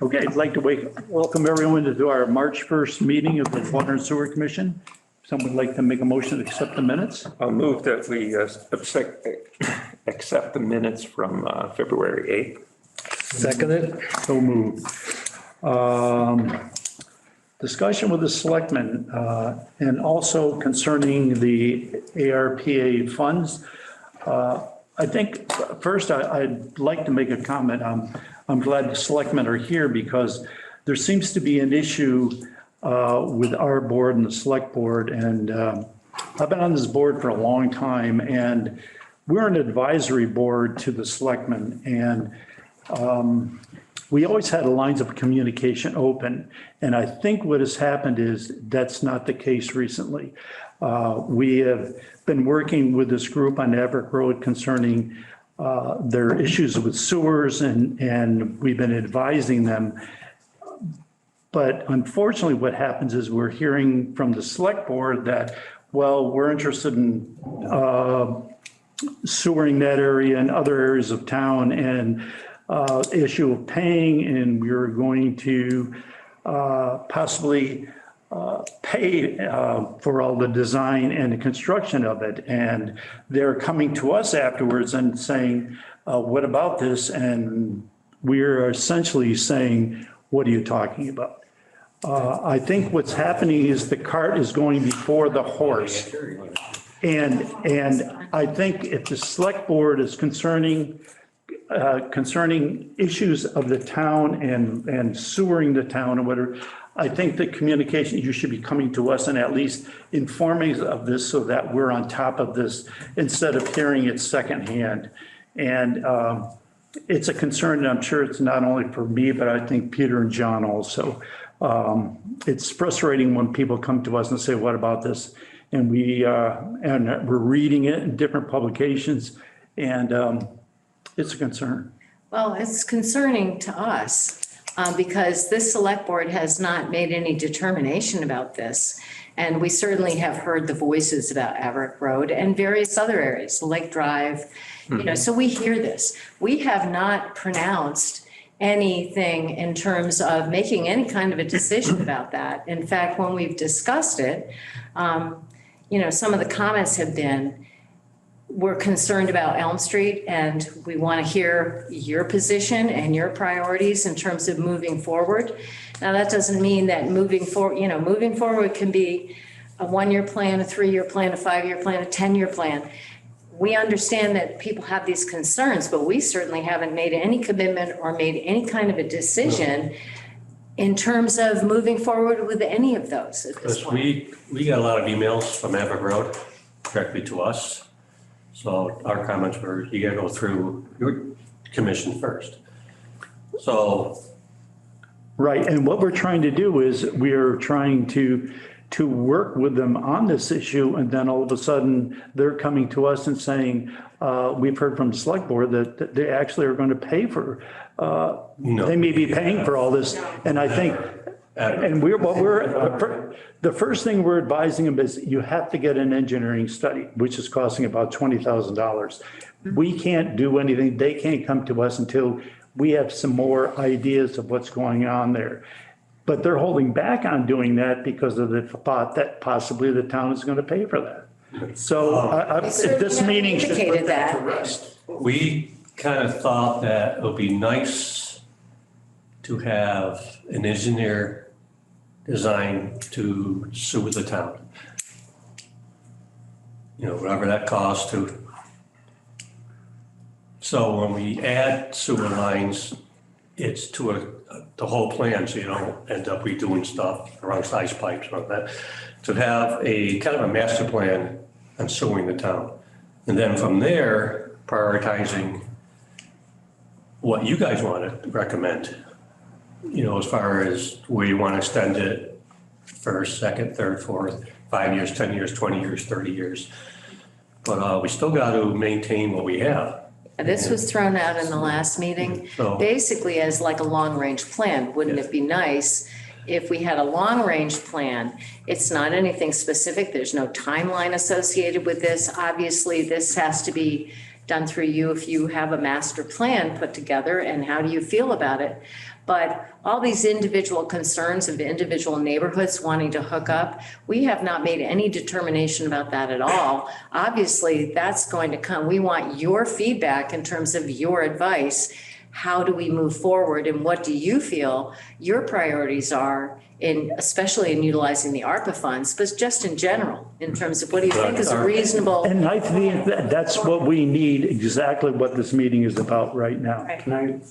Okay, I'd like to welcome everyone to our March 1st meeting of the Water and Sewer Commission. Someone would like to make a motion to accept the minutes? I'll move that we accept the minutes from February 8th. Seconded. So moved. Discussion with the selectmen and also concerning the ARPA funds. I think first I'd like to make a comment. I'm glad the selectmen are here because there seems to be an issue with our board and the select board. And I've been on this board for a long time and we're an advisory board to the selectmen. And we always had lines of communication open. And I think what has happened is that's not the case recently. We have been working with this group on Everett Road concerning their issues with sewers and we've been advising them. But unfortunately, what happens is we're hearing from the select board that, well, we're interested in sewering that area and other areas of town and issue of paying, and we're going to possibly pay for all the design and the construction of it. And they're coming to us afterwards and saying, what about this? And we're essentially saying, what are you talking about? I think what's happening is the cart is going before the horse. And I think if the select board is concerning issues of the town and sewering the town or whatever, I think the communication, you should be coming to us and at least informing us of this so that we're on top of this instead of hearing it secondhand. And it's a concern, and I'm sure it's not only for me, but I think Peter and John also. It's frustrating when people come to us and say, what about this? And we're reading it in different publications and it's a concern. Well, it's concerning to us because this select board has not made any determination about this. And we certainly have heard the voices about Everett Road and various other areas, Lake Drive, so we hear this. We have not pronounced anything in terms of making any kind of a decision about that. In fact, when we've discussed it, some of the comments have been, we're concerned about Elm Street and we want to hear your position and your priorities in terms of moving forward. Now, that doesn't mean that moving forward can be a 1-year plan, a 3-year plan, a 5-year plan, a 10-year plan. We understand that people have these concerns, but we certainly haven't made any commitment or made any kind of a decision in terms of moving forward with any of those at this point. We got a lot of emails from Everett Road directly to us. So our comments were, you gotta go through your commission first. So. Right, and what we're trying to do is we're trying to work with them on this issue, and then all of a sudden they're coming to us and saying, we've heard from the select board that they actually are going to pay for, they may be paying for all this. And I think, and the first thing we're advising them is you have to get an engineering study, which is costing about $20,000. We can't do anything. They can't come to us until we have some more ideas of what's going on there. But they're holding back on doing that because of the thought that possibly the town is going to pay for that. So this meeting should put that to rest. We kind of thought that it would be nice to have an engineer design to sewer the town. Whatever that costs to. So when we add sewer lines, it's to the whole plan, so you don't end up redoing stuff around size pipes or that. To have a kind of a master plan on sewering the town. And then from there, prioritizing what you guys want to recommend. As far as where you want to extend it, first, second, third, fourth, 5 years, 10 years, 20 years, 30 years. But we still got to maintain what we have. This was thrown out in the last meeting, basically as like a long-range plan. Wouldn't it be nice if we had a long-range plan? It's not anything specific. There's no timeline associated with this. Obviously, this has to be done through you if you have a master plan put together, and how do you feel about it? But all these individual concerns of individual neighborhoods wanting to hook up, we have not made any determination about that at all. Obviously, that's going to come. We want your feedback in terms of your advice. How do we move forward, and what do you feel your priorities are in, especially in utilizing the ARPA funds, but just in general, in terms of what do you think is a reasonable? And I think that's what we need, exactly what this meeting is about right now. Right.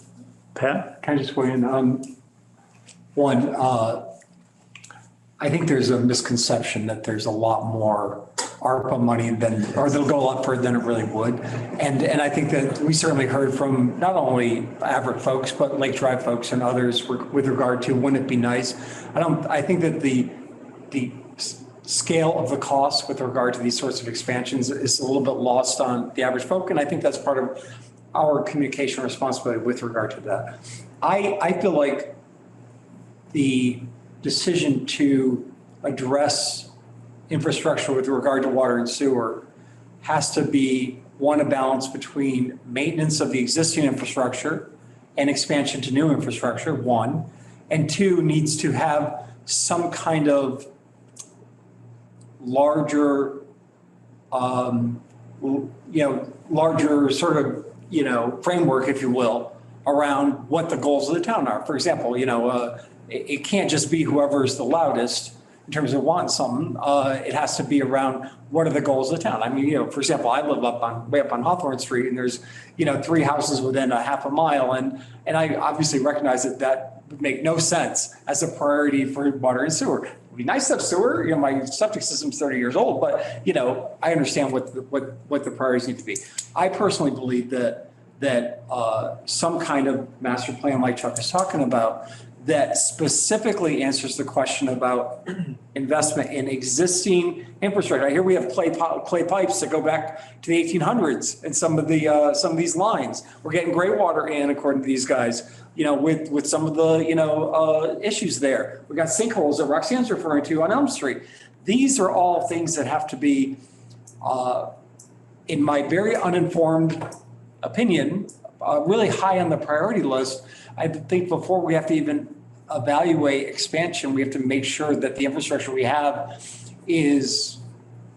Pat? Can I just weigh in? One, I think there's a misconception that there's a lot more ARPA money than, or they'll go a lot further than it really would. And I think that we certainly heard from not only Averitt folks, but Lake Drive folks and others with regard to, wouldn't it be nice? I think that the scale of the cost with regard to these sorts of expansions is a little bit lost on the average folk. And I think that's part of our communication responsibility with regard to that. I feel like the decision to address infrastructure with regard to water and sewer has to be, one, a balance between maintenance of the existing infrastructure and expansion to new infrastructure, one, and two, needs to have some kind of larger, larger sort of, framework, if you will, around what the goals of the town are. For example, it can't just be whoever's the loudest in terms of wanting something. It has to be around what are the goals of the town. I mean, for example, I live way up on Hawthorne Street, and there's, 3 houses within a half a mile. And I obviously recognize that would make no sense as a priority for water and sewer. It'd be nice to have sewer. My septic system's 30 years old, but, I understand what the priorities need to be. I personally believe that some kind of master plan like Chuck is talking about that specifically answers the question about investment in existing infrastructure. I hear we have clay pipes that go back to the 1800s in some of these lines. We're getting gray water in, according to these guys, with some of the, issues there. We got sinkholes that Roxanne's referring to on Elm Street. These are all things that have to be, in my very uninformed opinion, really high on the priority list. I think before we have to even evaluate expansion, we have to make sure that the infrastructure we have is,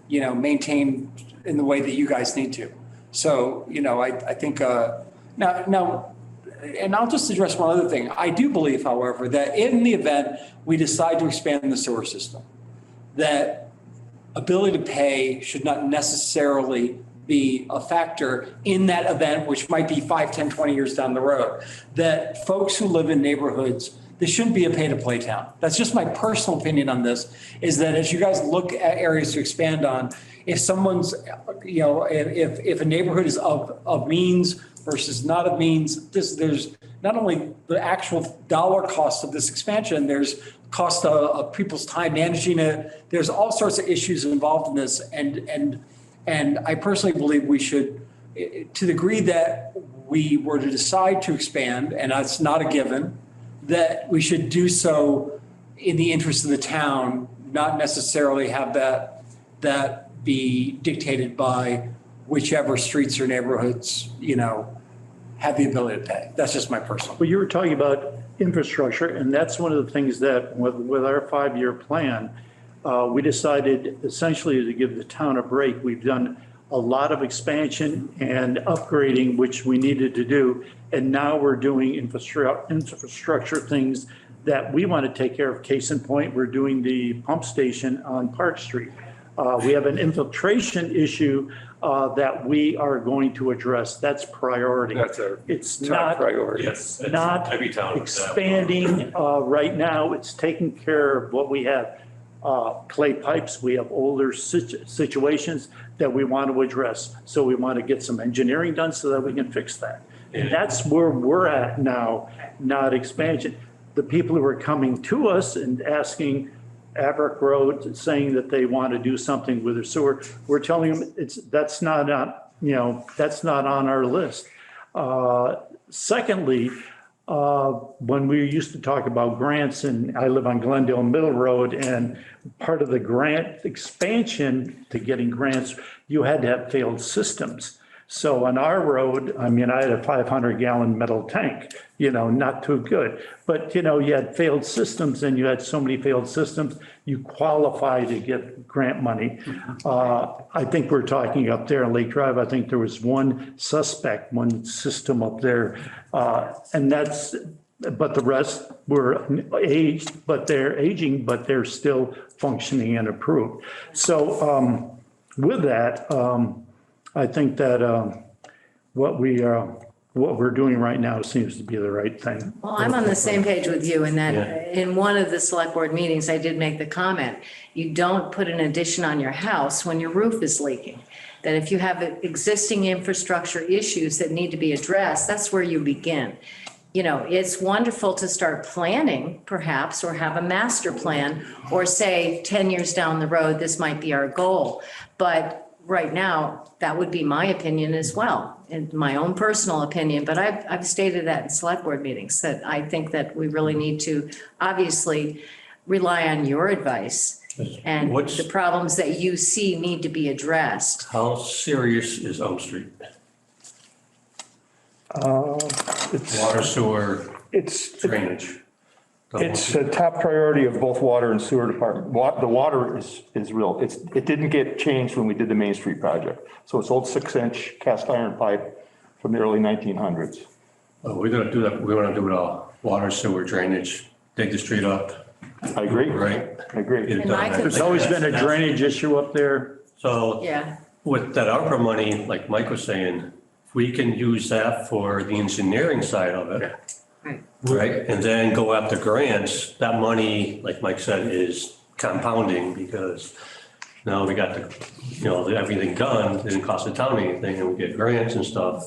maintained in the way that you guys need to. So, I think now, and I'll just address one other thing. I do believe, however, that in the event we decide to expand the sewer system, that ability to pay should not necessarily be a factor in that event, which might be 5, 10, 20 years down the road. That folks who live in neighborhoods, this shouldn't be a pay-to-play town. That's just my personal opinion on this, is that as you guys look at areas to expand on, if someone's, if a neighborhood is of means versus not of means, there's not only the actual dollar cost of this expansion, there's cost of people's time managing it. There's all sorts of issues involved in this. And I personally believe we should, to the degree that we were to decide to expand, and that's not a given, that we should do so in the interest of the town, not necessarily have that be dictated by whichever streets or neighborhoods, have the ability to pay. That's just my personal. Well, you were talking about infrastructure, and that's one of the things that with our 5-year plan, we decided essentially to give the town a break. We've done a lot of expansion and upgrading, which we needed to do. And now we're doing infrastructure things that we want to take care of. Case in point, we're doing the pump station on Park Street. We have an infiltration issue that we are going to address. That's priority. That's It's top not priority. Yes. not Every town. expanding right now. It's taking care of what we have. Clay pipes, we have older situations that we want to address. So we want to get some engineering done so that we can fix that. And that's where we're at now, not expansion. The people who are coming to us and asking Averitt Road, saying that they want to do something with their sewer, we're telling them that's not on our list. Secondly, when we used to talk about grants, and I live on Glendale Middle Road, and part of the grant expansion to getting grants, you had to have failed systems. So on our road, I mean, I had a 500-gallon metal tank, not too good. But, you had failed systems and you had so many failed systems, you qualify to get grant money. I think we're talking up there on Lake Drive, I think there was one suspect, one system up there. And but the rest were aged, but they're aging, but they're still functioning and approved. So with that, I think that what we're doing right now seems to be the right thing. Well, I'm on the same page with you in that in one of the select board meetings, I did make the comment, you don't put an addition on your house when your roof is leaking. That if you have existing infrastructure issues that need to be addressed, that's where you begin. It's wonderful to start planning perhaps, or have a master plan, or say 10 years down the road, this might be our goal. But right now, that would be my opinion as well, and my own personal opinion. But I've stated that in select board meetings, that I think that we really need to obviously rely on your advice. And the problems that you see need to be addressed. How serious is Elm Street? Water, sewer, drainage. It's a top priority of both water and sewer department. The water is real. It didn't get changed when we did the Main Street project. So it's old 6-inch cast iron pipe from the early 1900s. We're gonna do that. We're gonna do it all. Water, sewer, drainage, dig the street up. I agree. Right? I agree. Get it And I done. could- There's always been a drainage issue up there. So Yeah. with that ARPA money, like Mike was saying, we can use that for the engineering side of it. Right. Right, and then go after grants. That money, like Mike said, is compounding because now we got everything done, didn't cost the town anything, and we get grants and stuff.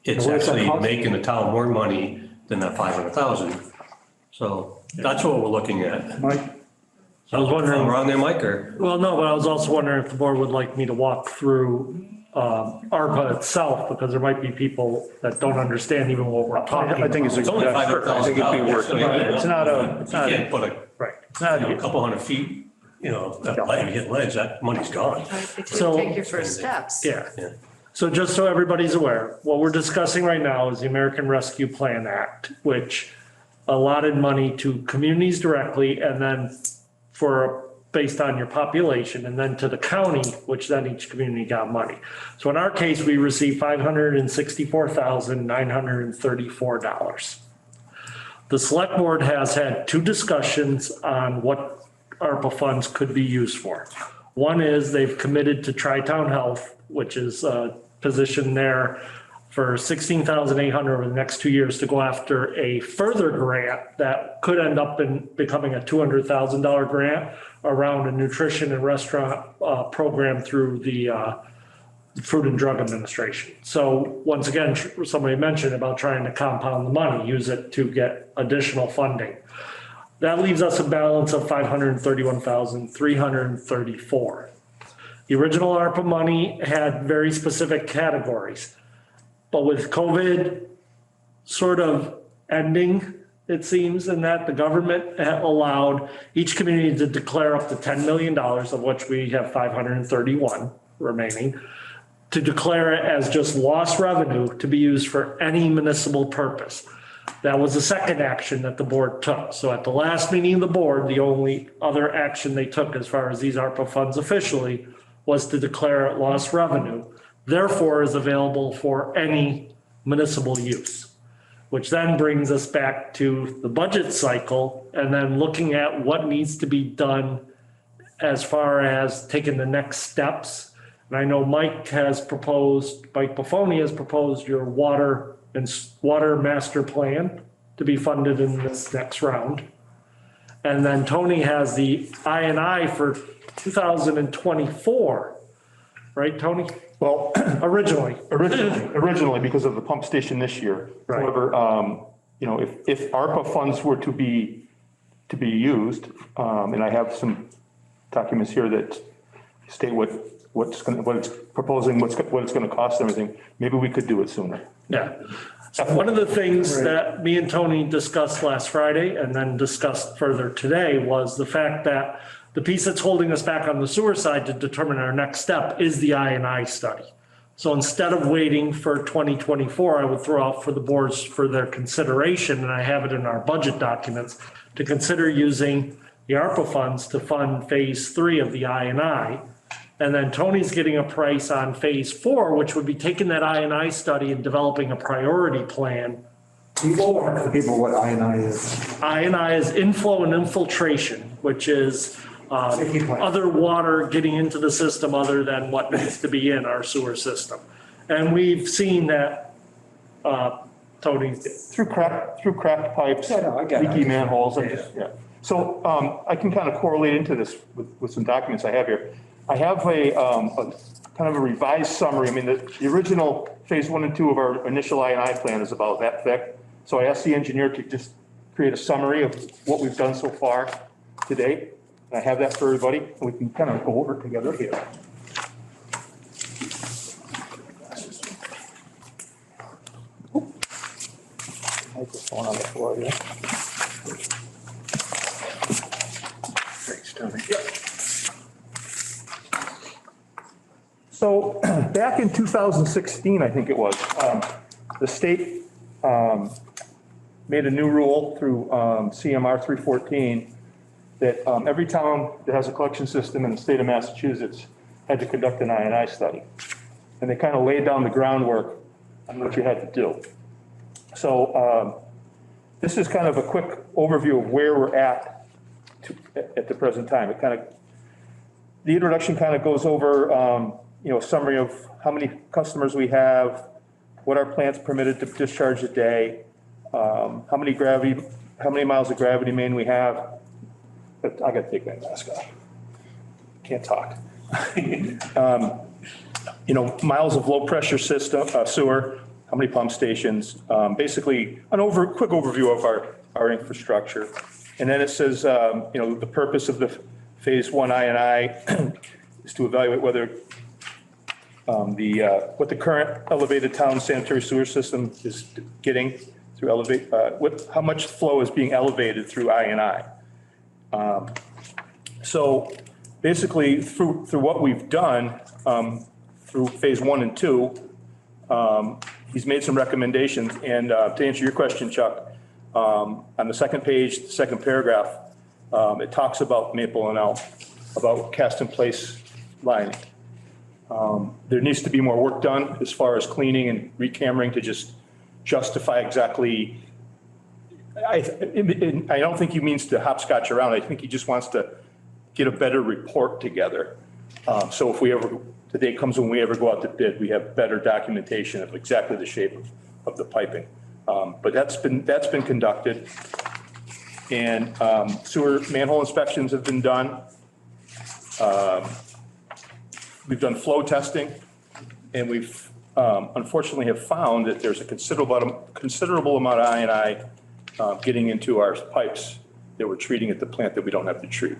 It's And what does that actually cost? making the town more money than that 500,000. So that's what we're looking at. Mike? I was wondering- Am I wrong there, Mike, or? Well, no, but I was also wondering if the board would like me to walk through ARPA itself, because there might be people that don't understand even what we're talking about. I think it's It's only a, $500,000. it's not a, You can't put Right. a couple hundred feet, hit ledge, that money's gone. If you So- take your first steps. Yeah. Yeah. So just so everybody's aware, what we're discussing right now is the American Rescue Plan Act, which allotted money to communities directly and then based on your population, and then to the county, which then each community got money. So in our case, we received $564,934. The select board has had two discussions on what ARPA funds could be used for. One is they've committed to Tri-Town Health, which is a position there for $16,800 over the next 2 years to go after a further grant that could end up in becoming a $200,000 grant around a nutrition and restaurant program through the Food and Drug Administration. So once again, somebody mentioned about trying to compound the money, use it to get additional funding. That leaves us a balance of $531,334. The original ARPA money had very specific categories. But with COVID sort of ending, it seems, in that the government allowed each community to declare up to $10 million, of which we have 531 remaining, to declare it as just lost revenue to be used for any municipal purpose. That was the second action that the board took. So at the last meeting of the board, the only other action they took as far as these ARPA funds officially was to declare it lost revenue, therefore is available for any municipal use, which then brings us back to the budget cycle and then looking at what needs to be done as far as taking the next steps. And I know Mike Buffoni has proposed your water master plan to be funded in this next round. And then Tony has the I&I for 2024, right, Tony? Well, Originally. originally because of the pump station this year. Right. However, if ARPA funds were to be used, and I have some documents here that state what it's proposing, what it's going to cost and everything, maybe we could do it sooner. Yeah. One of the things that me and Tony discussed last Friday and then discussed further today was the fact that the piece that's holding us back on the sewer side to determine our next step is the I&I study. So instead of waiting for 2024, I would throw out for the boards for their consideration, and I have it in our budget documents, to consider using the ARPA funds to fund phase 3 of the I&I. And then Tony's getting a price on phase 4, which would be taking that I&I study and developing a priority plan. People what I&I is. I&I is inflow and infiltration, which is other water getting into the system other than what needs to be in our sewer system. And we've seen that, Tony. Through cracked pipes, Yeah, no, I get it. leaky manholes, yeah. So I can kind of correlate into this with some documents I have here. I have a kind of a revised summary. I mean, the original phase 1 and 2 of our initial I&I plan is about that thick. So I asked the engineer to just create a summary of what we've done so far to date. And I have that for everybody, and we can kind of go over it together here. Microphone on the floor here. Thanks, Tony. So back in 2016, I think it was, the state made a new rule through CMR 314 that every town that has a collection system in the state of Massachusetts had to conduct an I&I study. And they kind of laid down the groundwork on what you had to do. So this is kind of a quick overview of where we're at the present time. It kind of, the introduction kind of goes over, a summary of how many customers we have, what our plant's permitted to discharge a day, how many miles of gravity main we have. But I gotta take that mask off. Can't talk. Miles of low pressure system, sewer, how many pump stations, basically quick overview of our infrastructure. And then it says, the purpose of the phase 1 I&I is to evaluate whether what the current elevated town sanitary sewer system is getting through how much flow is being elevated through I&I. So basically through what we've done through phase 1 and 2, he's made some recommendations. And to answer your question, Chuck, on the second page, the second paragraph, it talks about Maple and Elm, about cast in place lining. There needs to be more work done as far as cleaning and recammering to just justify exactly. I don't think he means to hopscotch around. I think he just wants to get a better report together. So if the day comes when we ever go out to bid, we have better documentation of exactly the shape of the piping. But that's been conducted. And sewer manhole inspections have been done. We've done flow testing, and we've unfortunately have found that there's a considerable amount of I&I getting into our pipes that we're treating at the plant that we don't have to treat.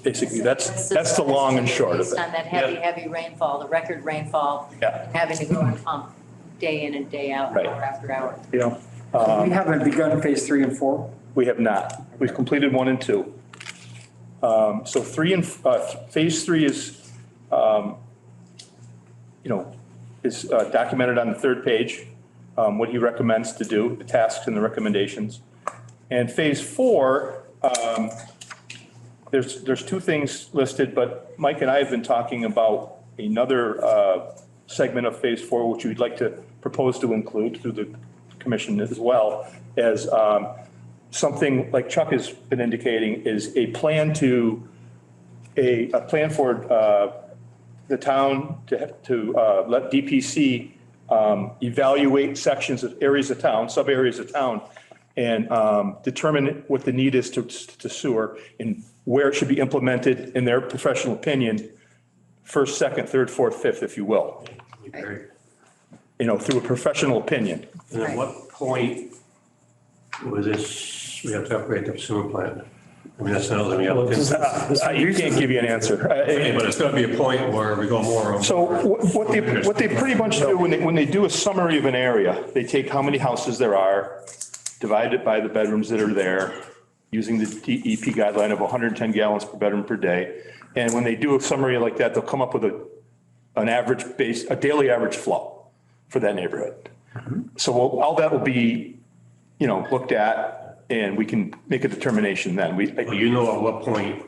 Basically, that's the long and short of Based it. on that heavy rainfall, the record rainfall, Yeah. having to go and pump day in and day out, Right. hour after hour. We haven't begun phase 3 and 4. We have not. We've completed 1 and 2. So phase 3 is, documented on the third page, what he recommends to do, the tasks and the recommendations. And phase 4, there's 2 things listed, but Mike and I have been talking about another segment of phase 4, which we'd like to propose to include through the commission as well, as something like Chuck has been indicating is a plan for the town to let DPC evaluate sections of areas of town, sub areas of town, and determine what the need is to sewer and where it should be implemented in their professional opinion, first, second, third, fourth, fifth, if you will. Through a professional opinion. And at what point was this, we have to upgrade the sewer plant? I mean, that's another thing. You can't give you an answer. But it's going to be a point where we go more. So what they pretty much do when they do a summary of an area, they take how many houses there are, divide it by the bedrooms that are there, using the DEP guideline of 110 gallons per bedroom per day. And when they do a summary like that, they'll come up with an average base, a daily average flow for that neighborhood. So all that will be, looked at and we can make a determination then. You know at what point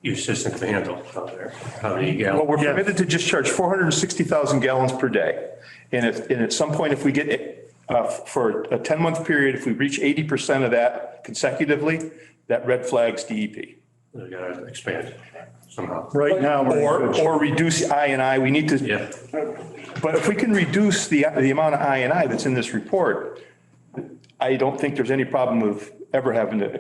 your system can handle out there, how many Well, gallons. we're permitted to just charge 460,000 gallons per day. And at some point, if we get, for a 10-month period, if we reach 80% of that consecutively, that red flags DEP. We gotta expand somehow. Right now, we're in good shape. Or reduce I&I, we need to. Yeah. But if we can reduce the amount of I&I that's in this report, I don't think there's any problem with ever having to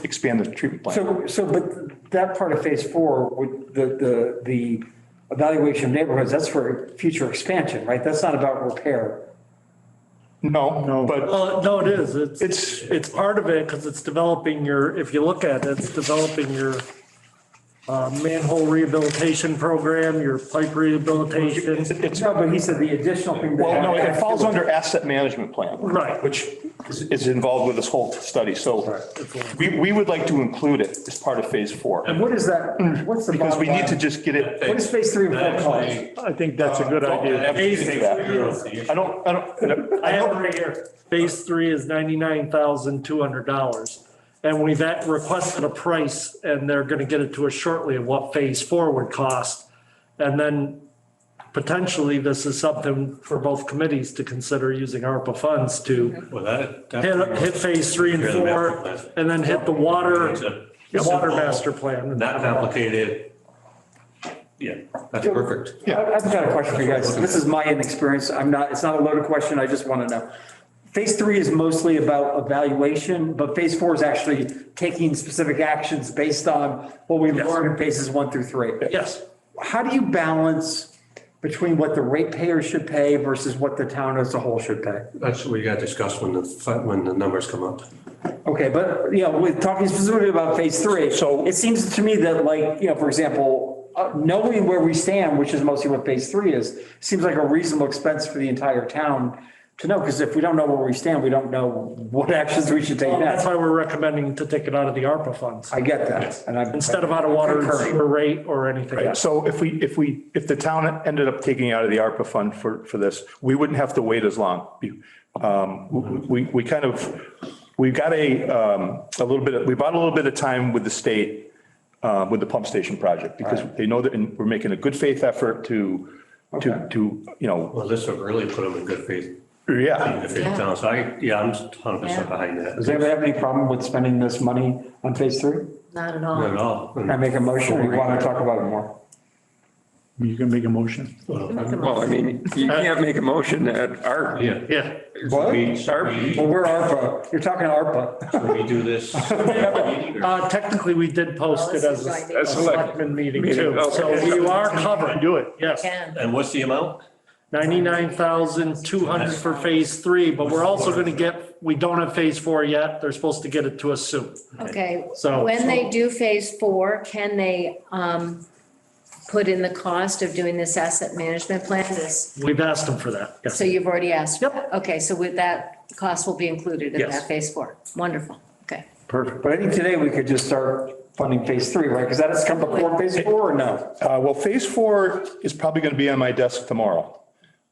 expand the treatment plant. But that part of phase 4, with the evaluation of neighborhoods, that's for future expansion, right? That's not about repair. No, but Well, no, it is. It's part of it because it's developing if you look at it, it's developing your manhole rehabilitation program, your pipe rehabilitation. it's, No, but he said the additional thing. well, no, it falls under asset management plan. Right. Which is involved with this whole study. So we would like to include it as part of phase 4. And what is that? What's the? Because we bottom need to line? just get it. What is phase 3 and 4 cost? I think that's a good idea. I have it right here. Phase 3 is $99,200. And we've requested a price and they're going to get it to us shortly of what phase 4 would cost. And then potentially this is something for both committees to consider using ARPA funds to Well, that. hit phase 3 and 4 and then hit the water master plan. Not complicated. Yeah, that's perfect. I've got a question for you guys. This is my inexperience. It's not a loaded question. I just want to know. Phase 3 is mostly about evaluation, but phase 4 is actually taking specific actions based on what we learned in phases 1 through 3. Yes. How do you balance between what the ratepayers should pay versus what the town as a whole should pay? That's what we got to discuss when the numbers come up. Okay, but, we're talking specifically about phase 3. So- It seems to me that for example, knowing where we stand, which is mostly what phase 3 is, seems like a reasonable expense for the entire town to know, because if we don't know where we stand, we don't know what actions we should take That's next. why we're recommending to take it out of the ARPA funds I get that. And instead of out of water and sewer rate or anything else. So if the town ended up taking it out of the ARPA fund for this, we wouldn't have to wait as long. We got we bought a little bit of time with the state, with the pump station project, because they know that we're making a good faith effort to, Well, this will really put them in good faith. yeah. If it sounds, I'm 100% behind that. Does anybody have any problem with spending this money on phase 3? Not at Not at all. all. Can I make a motion or you want to talk about it more? You can make a motion. Well, I mean, you can't make a motion that our. Yeah. Yeah. What? Our- Well, we're ARPA. You're talking ARPA. So we do this. Technically, we did post it as a As a selectman meeting meeting, too. So okay. you are covered. Do it. Yes. Can. And what's the amount? 99,200 for phase 3, but we're also going to we don't have phase 4 yet. They're supposed to get it to us soon. Okay, So- when they do phase 4, can they put in the cost of doing this asset management plan? We've asked them for that. Yes. So you've already asked? Yep. Okay, so with that, cost will be included in Yes. that phase 4. Wonderful, okay. Perfect. But I think today we could just start funding phase 3, right? Because that has come before phase 4 or no? Well, phase 4 is probably going to be on my desk tomorrow.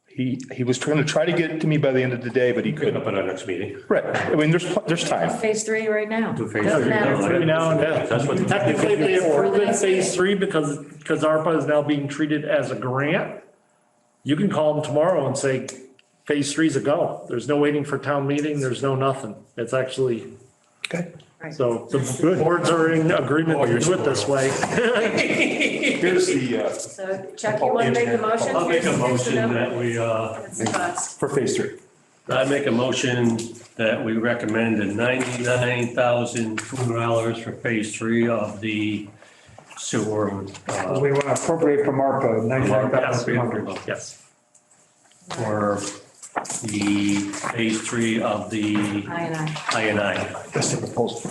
He was trying to get it to me by the end of the day, but he Pick couldn't. up at our next meeting. Right. I mean, there's time. Phase 3 right now. Do phase Doesn't 3 matter. now. Right now, That's what. Technically, they approved it phase 3 because ARPA is now being treated as a grant. You can call them tomorrow and say, phase 3 is a go. There's no waiting for town meeting. There's no nothing. It's actually, Okay. so the boards are in agreement to do it this way. Here's the, So Chuck, you want to make the motion? I'll make a Here's the motion number. that we, That's the cost. for phase 3. I make a motion that we recommend $99,200 for phase 3 of the sewer. We want to appropriate from ARPA, 99,200. Yes. For the phase 3 of the I&I. That's the proposal.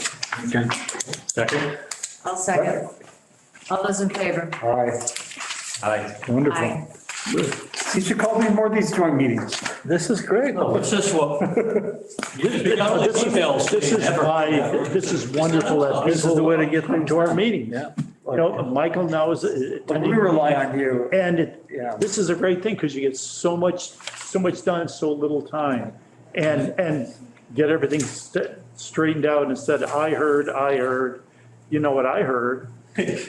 Second? I'll second. All those in favor? All right. Aye. Wonderful. Aye. You should call me more of these joint meetings. This is great. What's this one? This is why, this is wonderful that this is the way to get into our meeting. Yeah. You know, Michael knows. Like, we rely on you. And Yeah. this is a great thing because you get so much done in so little time. And get everything straightened out instead of I heard, you know what I heard.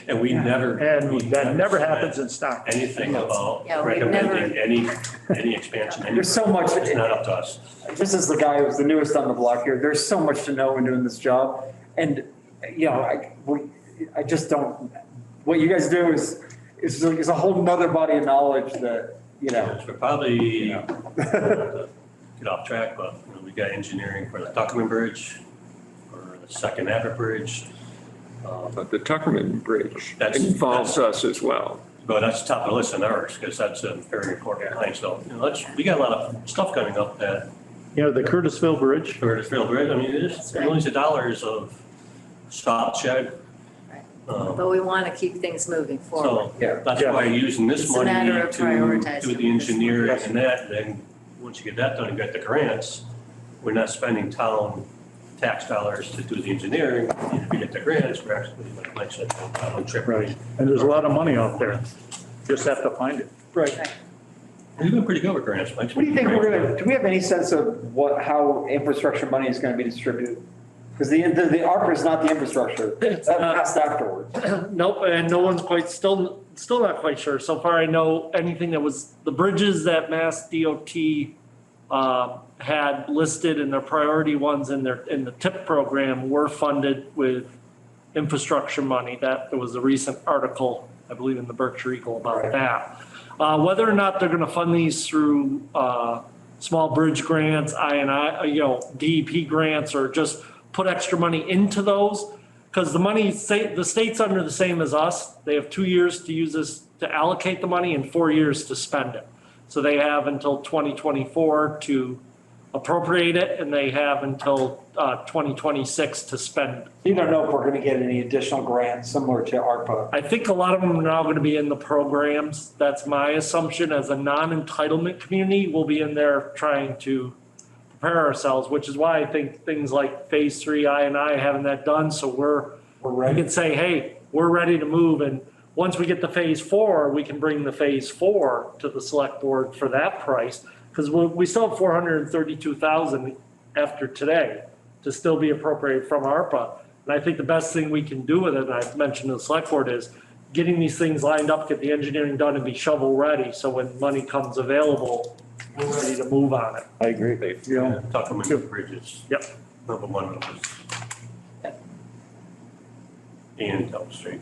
And we never. And we that never said happens in Stockbridge. Anything about Yeah, we've never- recommending any expansion. There's so much- It's not up to us. This is the guy who's the newest on the block here. There's so much to know in doing this job. And, you know, I just don't, what you guys do is a whole nother body of knowledge that, you know. We're probably, you know. get off track, but you know, we got engineering for the Stockbridge Bridge, for the second Everett Bridge. But the Tuckerman Bridge That's- involves us as well. But that's top of the list in ours, because that's a very important line. So, you know, we got a lot of stuff coming up that You know, the Curtisville Bridge. for the field bridge. I mean, it's millions of dollars of stop shed. But we want to keep things moving forward. So that's why using this It's a money matter of to prioritizing. do the engineering and that, then once you get that done, you got the grants. We're not spending town tax dollars to do the engineering. If we get the grants, we're actually, like Mike said, on trip. Right. And there's a lot of money out there. Just have to find it. Right. We've been pretty good with grants, Mike. What do you think do we have any sense of how infrastructure money is going to be distributed? Because the ARPA is not the infrastructure. That passed afterwards. Nope, and no one's still not quite sure. So far, I know anything that was, the bridges that Mass DOT had listed in their priority ones in the TIP program were funded with infrastructure money. That there was a recent article, I believe, in the Berkshire Eagle about that. Whether or not they're gonna fund these through small bridge grants, I&I, you know, DEP grants, or just put extra money into those, because the state's under the same as us. They have 2 years to use this, to allocate the money, and 4 years to spend it. So they have until 2024 to appropriate it, and they have until 2026 to spend. You don't know if we're going to get any additional grants similar to ARPA. I think a lot of them are now going to be in the programs. That's my assumption. As a non-entitlement community, we'll be in there trying to prepare ourselves, which is why I think things like phase 3 I&I having that done, so we ready. can say, hey, we're ready to move. And once we get to phase 4, we can bring the phase 4 to the select board for that price. Because we still have 432,000 after today to still be appropriated from ARPA. And I think the best thing we can do with it, and I've mentioned to the select board, is getting these things lined up, get the engineering done and be shovel ready. So when money comes available, we're ready to move on it. I agree. Yeah. Tuckerman Bridges. Yep. Number one of those. And Elm Street.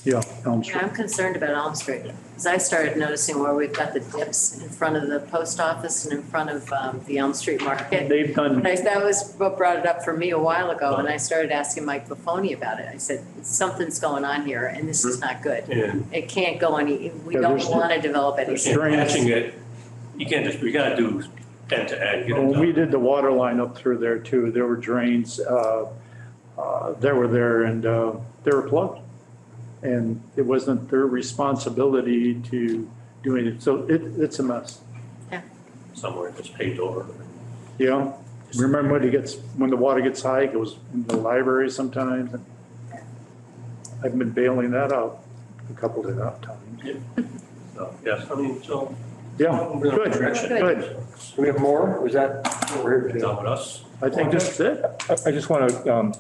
Yeah, Elm Street. I'm concerned about Elm Street, because I started noticing where we've got the dips in front of the post office and in front of the Elm Street Market. They've done, That was what brought it up for me a while ago, and I started asking Mike Buffoni about it. I said, something's going on here, and this is not good. And It can't go any, we Yeah, don't there's- want to develop anything. patching it, you can't just, we gotta do end to end. get it when we done. did the water line up through there too, there were drains, that were there and they were plugged. And it wasn't their responsibility to do anything. So it's a mess. Somewhere that's paved over. Yeah. Remember when the water gets high, it goes in the library sometimes. I've been bailing that out a couple of times. So, yes, I mean, so. Yeah, we're in a good, direction. good. Do we have more? Or is that what we're here to do? Done with us. I think that's it. I just want to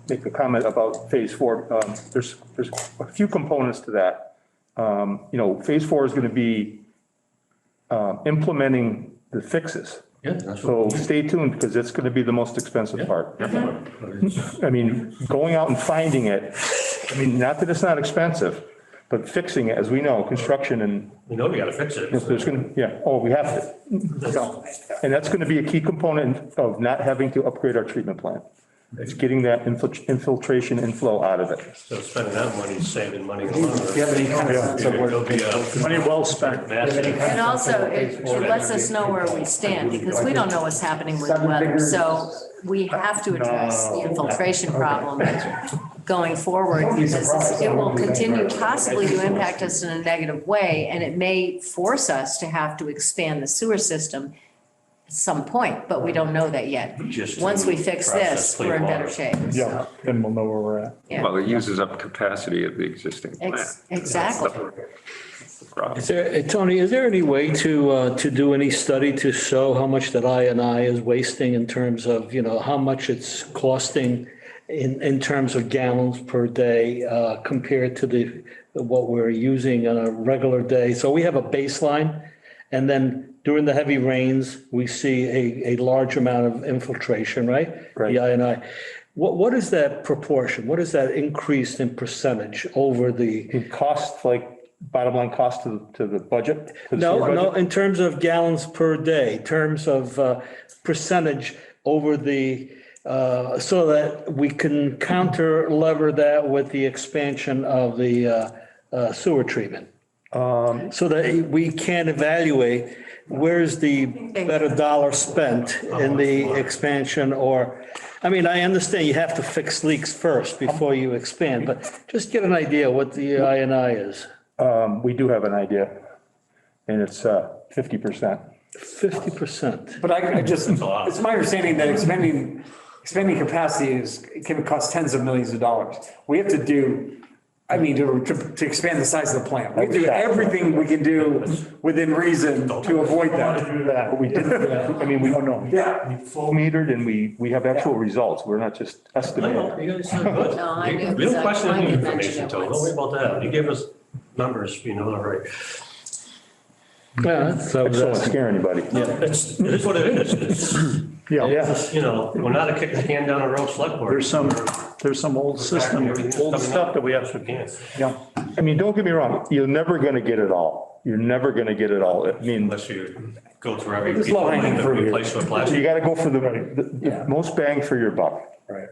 make a comment about phase 4. There's a few components to that. You know, phase 4 is going to be implementing the fixes. Yeah, that's So what. stay tuned because it's going to be the most expensive part. Definitely. I mean, going out and finding it, I mean, not that it's not expensive, but fixing it, as we know, construction and We know we gotta fix it. there's going to, yeah, oh, we have to. So, and that's going to be a key component of not having to upgrade our treatment plant. It's getting that infiltration inflow out of it. So spending that money, saving money. in the long run. Do you have any kind of sense of It'll what? be a Money well spent. massive. And also, it lets us know where we stand, because we don't know what's happening with the weather. So we have to address the infiltration problem going forward, because it will continue possibly to impact us in a negative way, and it may force us to have to expand the sewer system some point, but we don't know that yet. Just Once we fix process this, we're in clean better water. shape. Yeah, then we'll know where we're at. Yeah. Well, it uses up capacity of the existing plant. Exactly. That's the problem. Is there, Tony, is there any way to do any study to show how much that I is wasting in terms of, how much it's costing in terms of gallons per day, compared to what we're using on a regular day? So we have a baseline, and then during the heavy rains, we see a large amount of infiltration, right? Right. The I. What is that proportion? What is that increase in percentage over the? It costs like bottom line cost to the budget? to the No, sewer no, budget? in terms of gallons per day, terms of percentage over the, so that we can counter lever that with the expansion of the sewer treatment. So that we can evaluate where's the better dollar spent in the expansion or, I understand you have to fix leaks first before you expand, but just get an idea what the I is. We do have an idea, and it's 50%. 50%. But I just, That's a lot. it's my understanding that expanding capacity can cost tens of millions of dollars. We have to do, to expand the size of the plant. We have to do everything we can do within reason to avoid that. But we did, we don't know. Yeah. We flow metered and we have actual results. We're not just No, estimating. no, you guys are good. No, I knew We don't question exactly. any I did mention information, it Tony. Don't once. worry about that. You gave us numbers, all right. Yeah, so Don't scare anybody. It is what it is. It's, Yeah, we're not a kick the can down the road select board. there's some old system, old stuff that we have to. Yeah, Don't get me wrong, you're never gonna get it all. You're never gonna get it all. Unless you go through every It's piece of low-hanging land that fruit we here. replace with So you plastic. gotta go for the most bang for your buck. right.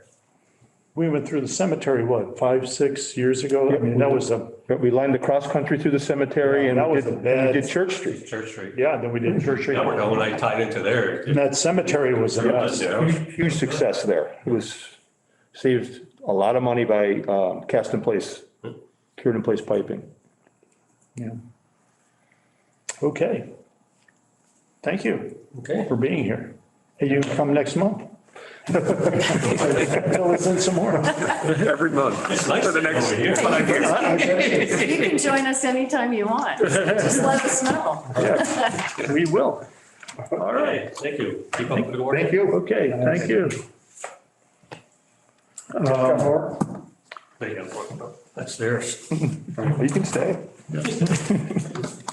We went through the cemetery, 5-6 years ago? That was But we lined the cross country through the cemetery and That was we a bad- did Church Street. Church Street. yeah, then we did Church Street. Now we're going, I tied into there. And that cemetery was a mess. Yeah. Huge success there. It was, saved a lot of money by cast in place, cured in place piping. Yeah. Okay. Thank you Okay. for being here. Hey, you can come next month. Fill us in some more. Every month. It's nice For the next over here. 5 years. You can join us anytime you want. Just let us know. We will. All right, thank you. Keep up with the good work. Thank you. Okay, thank you. There you go. That's theirs. You can stay.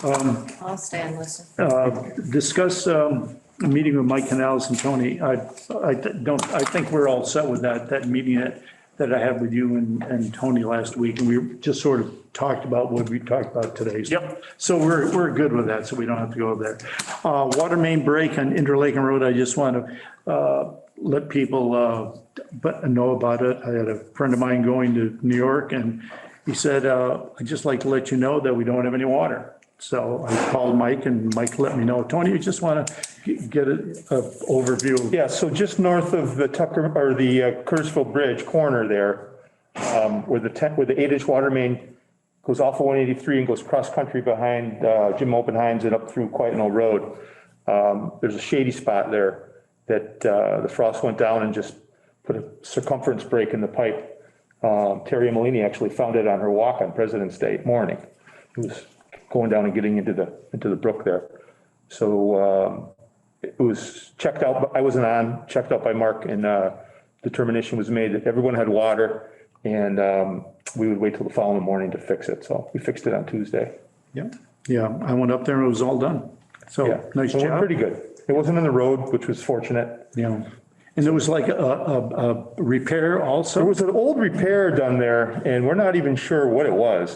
I'll stay and listen. Discuss a meeting with Mike Canales and Tony. I think we're all set with that meeting that I had with you and Tony last week. And we just sort of talked about what we talked about today. Yep. So we're good with that, so we don't have to go there. Water main break on Interlaken Road, I just want to let people know about it. I had a friend of mine going to New York and he said, I'd just like to let you know that we don't have any water. So I called Mike and Mike let me know. Tony, you just want to get an overview. Yeah, so just north of the Tucker, or the Curtisville Bridge corner there, where the 8-inch water main goes off of 183 and goes cross-country behind Jim Oppenheim's and up through Quiet Knoll Road. There's a shady spot there that the frost went down and just put a circumference break in the pipe. Terry Molini actually found it on her walk on President's Day morning. It was going down and getting into the brook there. So it was checked out. I wasn't on, checked out by Mark, and determination was made that everyone had water, and we would wait till the following morning to fix it. So we fixed it on Tuesday. Yeah, I went up there and it was all done. Yeah, So nice so we're job. pretty good. It wasn't in the road, which was fortunate. Yeah. And there was like a repair There also? was an old repair done there, and we're not even sure what it was.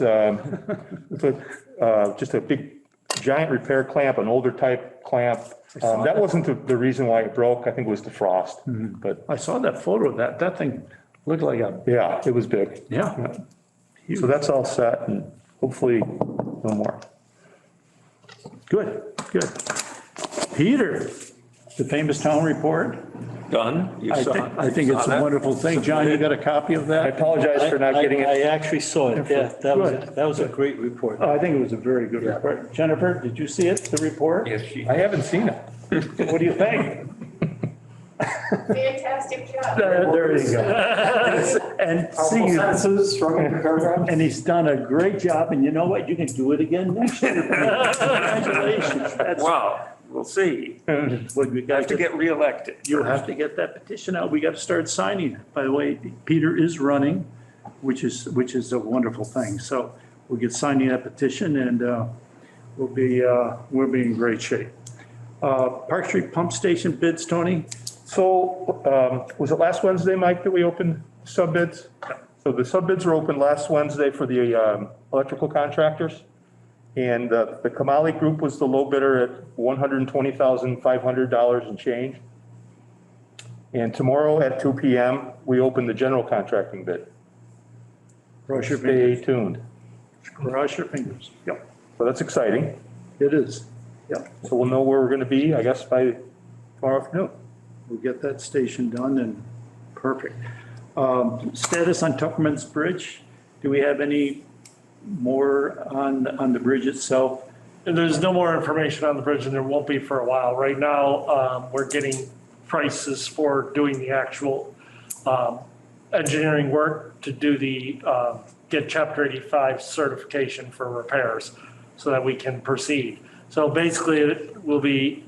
Just a big, giant repair clamp, an older type clamp. That wasn't the reason why it broke. I think it was the frost. But I saw that photo of that. That thing looked like a, yeah, it was big. yeah. So that's all set, and hopefully no more. Good. Peter, the famous town report. Done? You saw it? I think it's a wonderful thing. John, you got a copy of I that? apologize for not getting I it. actually saw it, yeah, Good. that was a great report. I think it was a very good report. Jennifer, did you see it, the report? Yes, she. I haven't seen it. What do you think? Fantastic job. There you go. And see, Couple sentences, struggling paragraph. and he's done a great job, and you know what? You can do it again next year. Congratulations. That's Wow, we'll see. what we got Have to get reelected. You have to get that petition out. We got to start signing. By the way, Peter is running, which is a wonderful thing. So we'll get signing that petition and we'll be in great shape. Park Street Pump Station bids, Tony? So, was it last Wednesday, Mike, that we opened sub bids? So the sub bids were opened last Wednesday for the electrical contractors. And the Kamali Group was the low bidder at $120,500 and change. And tomorrow at 2 PM, we open the general contracting bid. Cross your Stay fingers. tuned. Cross your fingers. Yep, So that's exciting. it is. Yep. So we'll know where we're going to be, I guess, by tomorrow afternoon. We'll get that station done and perfect. Status on Tuckerman's Bridge. Do we have any more on the bridge itself? And there's no more information on the bridge and there won't be for a while. Right now, we're getting prices for doing the actual engineering work to do the, get Chapter 85 certification for repairs so that we can proceed. So basically, we'll be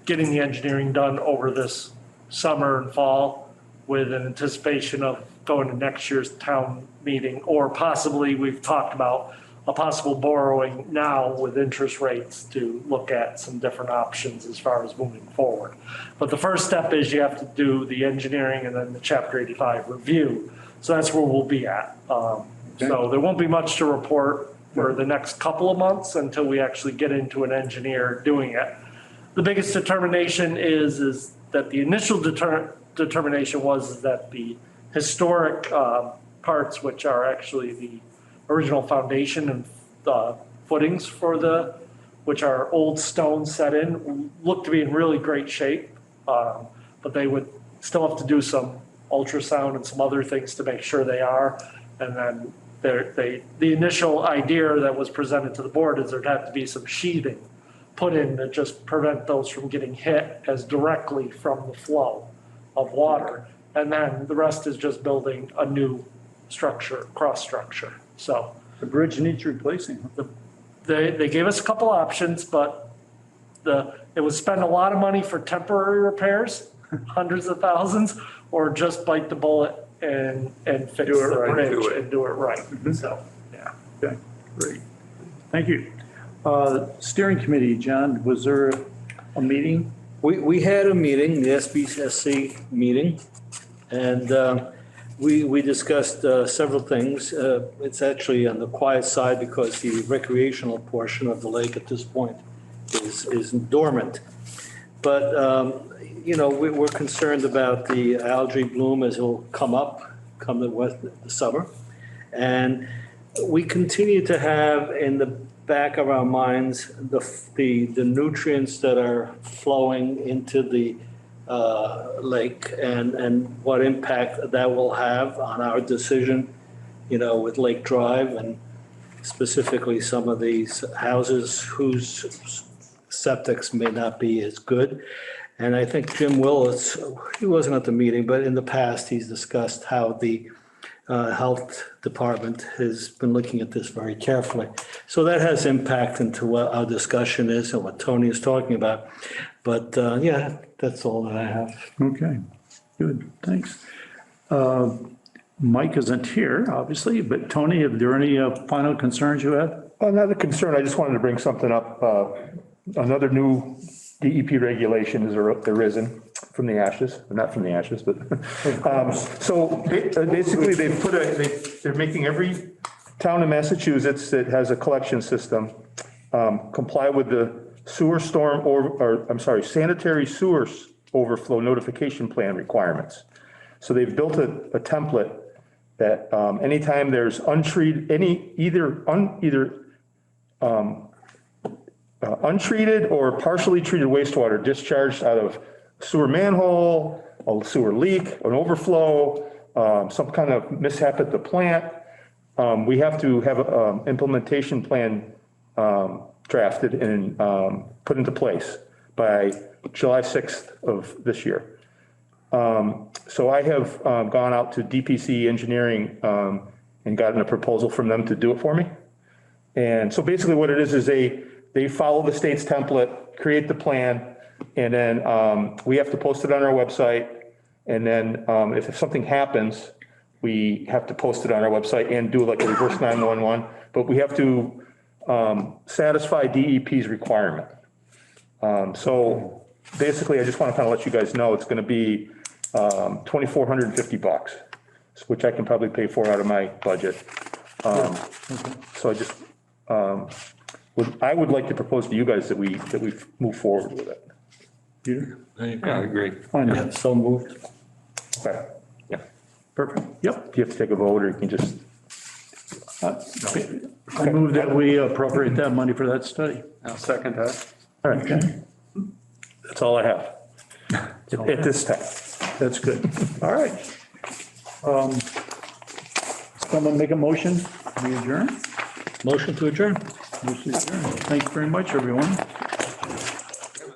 getting the engineering done over this summer and fall with an anticipation of going to next year's town meeting, or possibly we've talked about a possible borrowing now with interest rates to look at some different options as far as moving forward. But the first step is you have to do the engineering and then the Chapter 85 review. So that's where we'll be at. So there won't be much to report for the next couple of months until we actually get into an engineer doing it. The biggest determination is that the initial determination was that the historic parts, which are actually the original foundation and footings for which are old stone set in, look to be in really great shape. But they would still have to do some ultrasound and some other things to make sure they are. And then the initial idea that was presented to the board is there'd have to be some sheathing put in to just prevent those from getting hit as directly from the flow of water. And then the rest is just building a new structure, cross structure. So The bridge needs replacing. they gave us a couple options, but it was spend a lot of money for temporary repairs, hundreds of thousands, or just bite the bullet and fix Do it the right. bridge Do it. and do it right. So, yeah. Okay, great. Thank you. Steering committee, John, was there a meeting? We had a meeting, the SBSC meeting, and we discussed several things. It's actually on the quiet side because the recreational portion of the lake at this point is dormant. But, we're concerned about the algae bloom as it'll come the summer. And we continue to have in the back of our minds the nutrients that are flowing into the lake and what impact that will have on our decision, with Lake Drive and specifically some of these houses whose septics may not be as good. And I think Jim Willis, he wasn't at the meeting, but in the past, he's discussed how the health department has been looking at this very carefully. So that has impact into what our discussion is and what Tony is talking about. But that's all that I have. Okay, good, thanks. Mike isn't here, obviously, but Tony, are there any final concerns you have? Not a concern, I just wanted to bring something up. Another new DEP regulation has arisen from the ashes, not from the ashes, but. So basically they're making every town in Massachusetts that has a collection system comply with the sanitary sewer overflow notification plan requirements. So they've built a template that anytime there's untreated, untreated or partially treated wastewater discharged out of sewer manhole, a sewer leak, an overflow, some kind of mishap at the plant, we have to have an implementation plan drafted and put into place by July 6th of this year. So I have gone out to DPC Engineering and gotten a proposal from them to do it for me. And so basically what it is they follow the state's template, create the plan, and then we have to post it on our website. And then if something happens, we have to post it on our website and do like a reverse 911. But we have to satisfy DEP's requirement. So basically, I just want to kind of let you guys know it's going to be $2,450, which I can probably pay for out of my budget. So I just I would like to propose to you guys that we move forward with it. Peter? Yeah, I agree. Fine. Yeah, so moved. Okay. Yeah. Perfect. Yep. You have to take a vote, or you can just. I move that we appropriate that money for that study. I'll second that. All right. That's all I have at this time. That's good. All right. Someone make a motion, we adjourn? Motion to adjourn. Motion adjourned. Thank you very much, everyone.